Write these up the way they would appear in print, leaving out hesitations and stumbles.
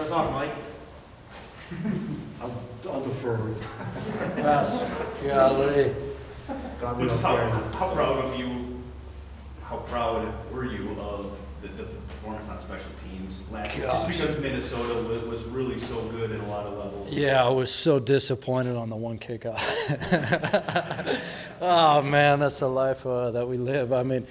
us off, Mike. I'll defer. Pass. Golly. Just how proud of you, how proud were you of the performance on special teams last year? Just because Minnesota was really so good at a lot of levels. Yeah, I was so disappointed on the one kickoff. Oh, man, that's the life that we live. I mean,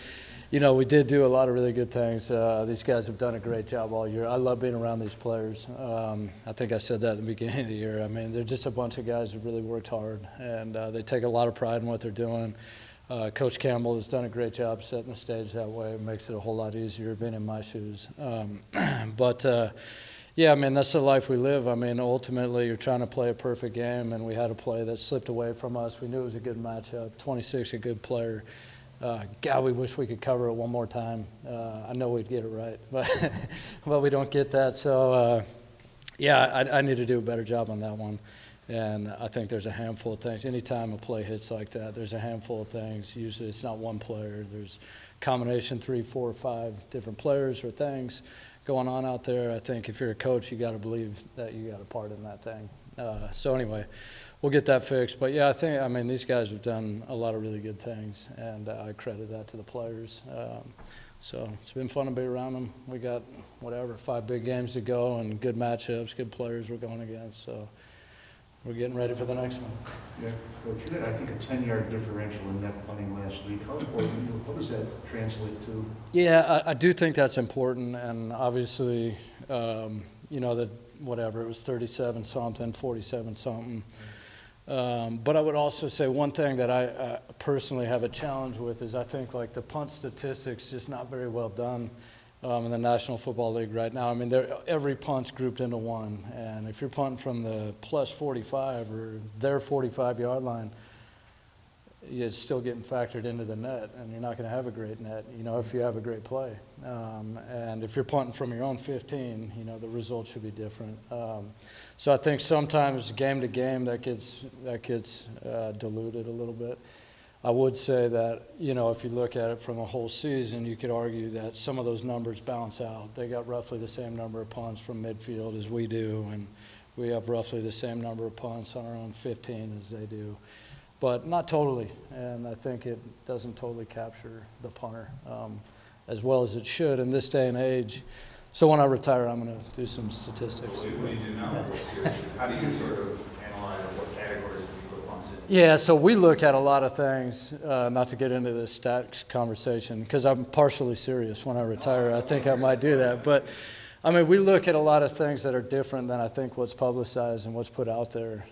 you know, we did do a lot of really good things. These guys have done a great job all year. I love being around these players. I think I said that at the beginning of the year. I mean, they're just a bunch of guys who really worked hard, and they take a lot of pride in what they're doing. Coach Campbell has done a great job setting the stage that way. It makes it a whole lot easier being in my shoes. Yeah, I mean, that's the life we live. I mean, ultimately, you're trying to play a perfect game, and we had a play that slipped away from us. We knew it was a good matchup. 26, a good player. God, we wish we could cover it one more time. I know we'd get it right, but we don't get that. So, yeah, I need to do a better job on that one. And I think there's a handful of things. Anytime a play hits like that, there's a handful of things. Usually it's not one player. There's combination 3, 4, 5 different players or things going on out there. I think if you're a coach, you got to believe that you got a part in that thing. So anyway, we'll get that fixed. But yeah, I mean, these guys have done a lot of really good things, and I credit that to the players. So it's been fun to be around them. We got, 5 big games to go and good matchups, good players we're going against. So we're getting ready for the next one. Yeah, Coach, you had, I think, a 10-yard differential in net punting last week. How important, what does that translate to? Yeah, I do think that's important, and obviously, you know, that it was 37-something, 47-something. But I would also say one thing that I personally have a challenge with is I think, like, the punt statistics just not very well done in the National Football League right now. I mean, every punt's grouped into one, and if you're punting from the plus 45 or their 45-yard line, it's still getting factored into the net, and you're not going to have a great net, you know, if you have a great play. And if you're punting from your own 15, you know, the results should be different. So I think sometimes game to game that gets diluted a little bit. I would say that, you know, if you look at it from a whole season, you could argue that some of those numbers balance out. They got roughly the same number of punts from midfield as we do, and we have roughly the same number of punts on our own 15 as they do. But not totally, and I think it doesn't totally capture the punter as well as it should in this day and age. So when I retire, I'm going to do some statistics. So what do you do now? How do you sort of analyze what categories do you put punts in? Yeah, so we look at a lot of things, not to get into the stats conversation, because I'm partially serious. When I retire, I think I might do that. But, I mean, we look at a lot of things that are different than I think what's publicized and what's put out there.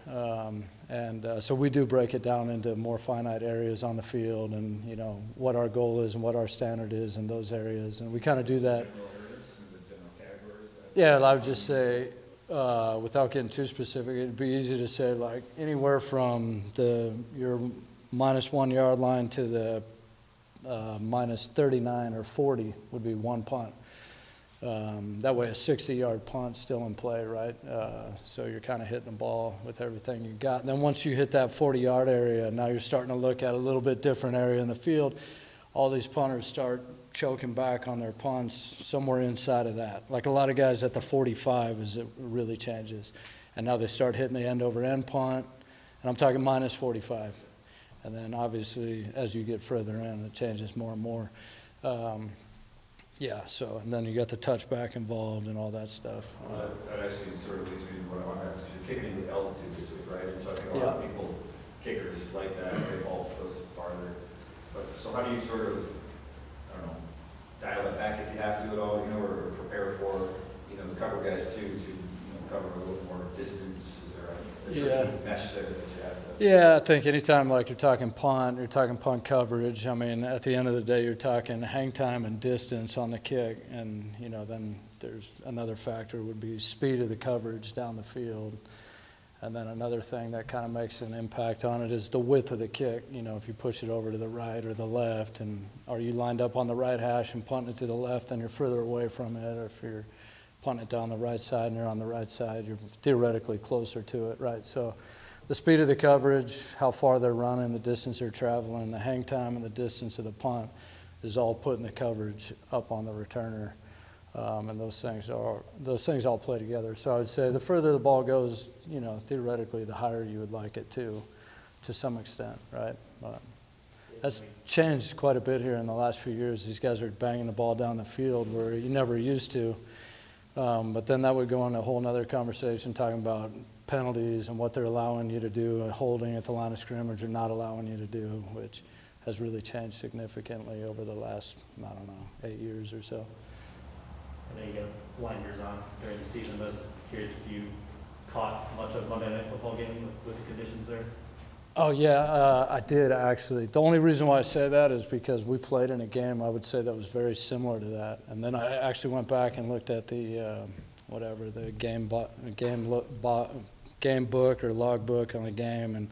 So we do break it down into more finite areas on the field and, you know, what our goal is and what our standard is in those areas. And we kind of do that. Yeah, I would just say, without getting too specific, it'd be easy to say, like, anywhere from your minus 1 yard line to the minus 39 or 40 would be one punt. That way a 60-yard punt's still in play, right? So you're kind of hitting the ball with everything you got. And then once you hit that 40-yard area, now you're starting to look at a little bit different area in the field. All these punters start choking back on their punts somewhere inside of that. Like a lot of guys at the 45 as it really changes. And now they start hitting the end-over-end punt, and I'm talking minus 45. And then obviously as you get further in, it changes more and more. Yeah, so, and then you got the touchback involved and all that stuff. That actually sort of leads me to what I want to ask. You're kicking with altitude this week, right? And so I think a lot of people, kickers like that, their ball goes farther. But so how do you sort of, I don't know, dial it back if you have to at all, you know, or prepare for, you know, the cover guys too, to, you know, cover a little more distance? Is there a mesh there that you have to? Yeah, I think anytime, like, you're talking punt coverage, I mean, at the end of the day, you're talking hang time and distance on the kick. And, you know, then there's another factor would be speed of the coverage down the field. And then another thing that kind of makes an impact on it is the width of the kick. You know, if you push it over to the right or the left, and are you lined up on the right hash and punting it to the left, and you're further away from it, or if you're punting it down the right side and you're on the right side, you're theoretically closer to it, right? So the speed of the coverage, how far they're running, the distance they're traveling, the hang time and the distance of the punt is all putting the coverage up on the returner. And those things all play together. So I would say the further the ball goes, theoretically, the higher you would like it to some extent, right? But that's changed quite a bit here in the last few years. These guys are banging the ball down the field where you never used to. But then that would go on a whole other conversation talking about penalties and what they're allowing you to do and holding at the line of scrimmage or not allowing you to do, which has really changed significantly over the last, 8 years or so. I know you got blinders on during the season, but I was curious if you caught much of Monday Night Football game with the conditions there? Oh, yeah, I did actually. The only reason why I say that is because we played in a game, I would say, that was very similar to that. And then I actually went back and looked at the, the game book or log book on the game and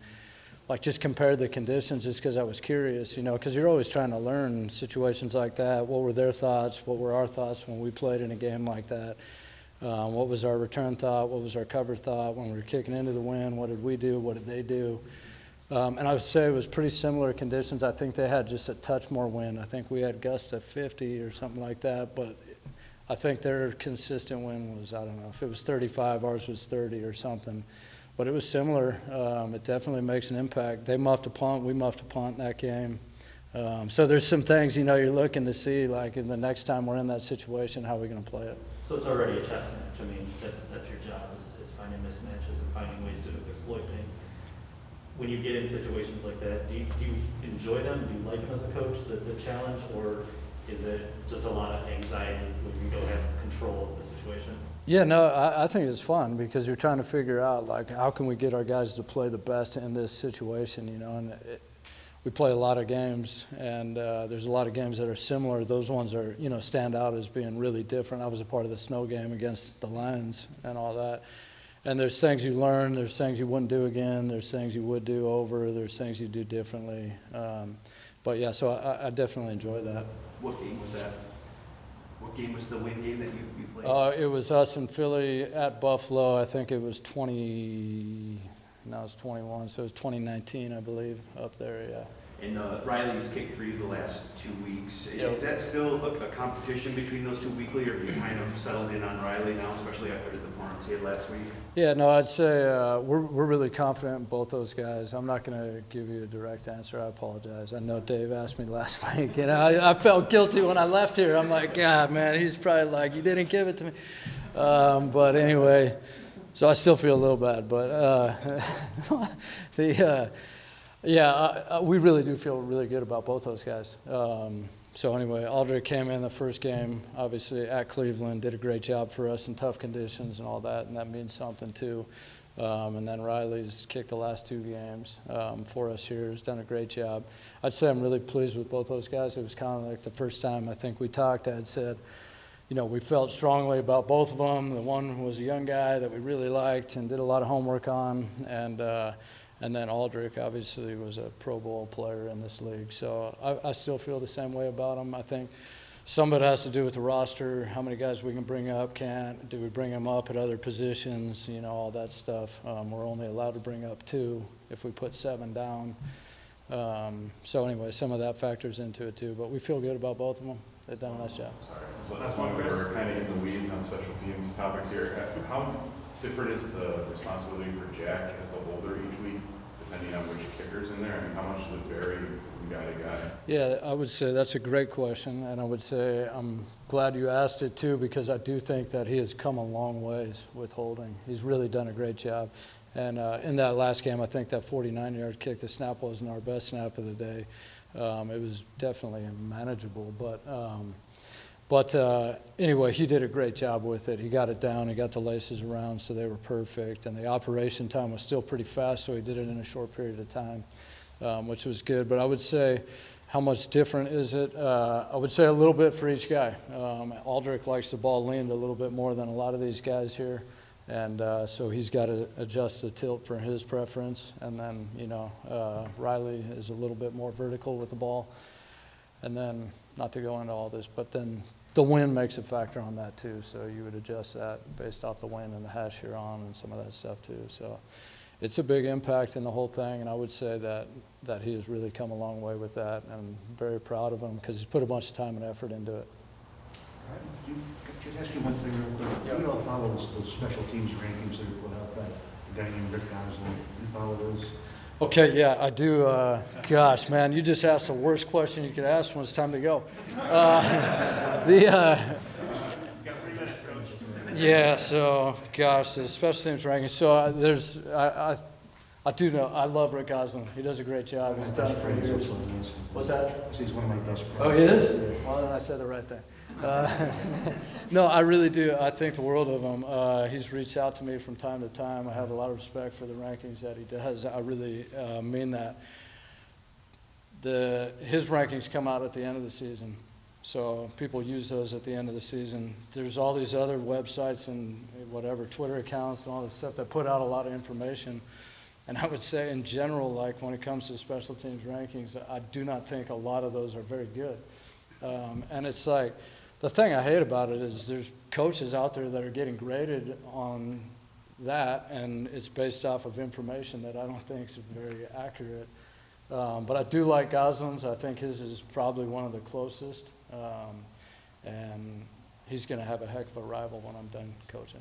just compared the conditions just because I was curious, because you're always trying to learn situations like that. What were their thoughts? What were our thoughts when we played in a game like that? What was our return thought? What was our cover thought when we were kicking into the wind? What did we do? What did they do? And I would say it was pretty similar conditions. I think they had just a touch more wind. I think we had gusts of 50 or something like that, but I think their consistent wind was, I don't know, if it was 35, ours was 30 or something. But it was similar. It definitely makes an impact. They muffed a punt. We muffed a punt in that game. So there's some things, you're looking to see, like in the next time we're in that situation, how are we going to play it? So it's already a chess match. I mean, that's your job is finding mismatches and finding ways to exploit things. When you get in situations like that, do you enjoy them? Do you like them as a coach, the challenge, or is it just a lot of anxiety when you don't have control of the situation? Yeah, no, I think it's fun because you're trying to figure out, how can we get our guys to play the best in this situation, and we play a lot of games, and there's a lot of games that are similar. Those ones are, stand out as being really different. I was a part of the snow game against the Lions and all that. And there's things you learn, there's things you wouldn't do again, there's things you would do over, there's things you do differently. But yeah, so I definitely enjoy that. What game was that? What game was the win game that you played? It was us in Philly at Buffalo. I think it was 21, so it was 2019, I believe, up there, yeah. And Riley's kicked for you the last 2 weeks. Yep. Is that still a competition between those two weekly, or have you kind of settled in on Riley now, especially after the performance he had last week? Yeah, no, I'd say we're really confident in both those guys. I'm not going to give you a direct answer. I apologize. I know Dave asked me last week, and I felt guilty when I left here. I'm like, God, man, he's probably like, you didn't give it to me. But anyway, so I still feel a little bad. But we really do feel really good about both those guys. So anyway, Aldrich came in the first game, obviously at Cleveland, did a great job for us in tough conditions and all that, and that means something too. And then Riley's kicked the last 2 games for us here. He's done a great job. I'd say I'm really pleased with both those guys. It was kind of like the first time I think we talked, I had said, we felt strongly about both of them. The one was a young guy that we really liked and did a lot of homework on, and then Aldrich obviously was a Pro Bowl player in this league. So I still feel the same way about him. I think some of it has to do with the roster, how many guys we can bring up, do we bring them up at other positions, all that stuff. We're only allowed to bring up 2 if we put 7 down. So anyway, some of that factors into it too. But we feel good about both of them. They've done a nice job. So that's one way we're kind of in the weeds on special teams topics here. How different is the responsibility for Jack as a holder each week, depending on which kicker's in there? And how much does it vary from guy to guy? Yeah, I would say that's a great question. And I would say I'm glad you asked it too, because I do think that he has come a long ways with holding. He's really done a great job. And in that last game, I think that 49-yard kick, the snap wasn't our best snap of the day. It was definitely manageable, but anyway, he did a great job with it. He got it down, he got the laces around, so they were perfect, and the operation time was still pretty fast, so he did it in a short period of time, which was good. But I would say, how much different is it? I would say a little bit for each guy. Aldrich likes the ball leaned a little bit more than a lot of these guys here. And so he's got to adjust the tilt for his preference. And then, Riley is a little bit more vertical with the ball. And then, not to go into all this, but then the wind makes a factor on that too. So you would adjust that based off the wind and the hash you're on and some of that stuff too. So it's a big impact in the whole thing. And I would say that he has really come a long way with that. And I'm very proud of him because he's put a bunch of time and effort into it. Just ask you one thing real quick. Yeah. You all follow those special teams rankings that are put out by a guy named Rick Gosling? You follow those? Okay, yeah, I do. Gosh, man, you just asked the worst question you could ask when it's time to go. You got 3 minutes, coach. Yeah, so, gosh, the special teams ranking. So I do know, I love Rick Gosling. He does a great job. He's done it for years. That's what I'm asking. What's that? He's one of my best friends. Oh, he is? Well, then I said the right thing. No, I really do. I think the world of him. He's reached out to me from time to time. I have a lot of respect for the rankings that he does. I really mean that. His rankings come out at the end of the season. So people use those at the end of the season. There's all these other websites and whatever, Twitter accounts and all this stuff that put out a lot of information. And I would say in general, like when it comes to special teams rankings, I do not think a lot of those are very good. And it's like, the thing I hate about it is there's coaches out there that are getting graded on that, and it's based off of information that I don't think is very accurate. But I do like Gosling's. I think his is probably one of the closest. And he's going to have a heck of a rival when I'm done coaching.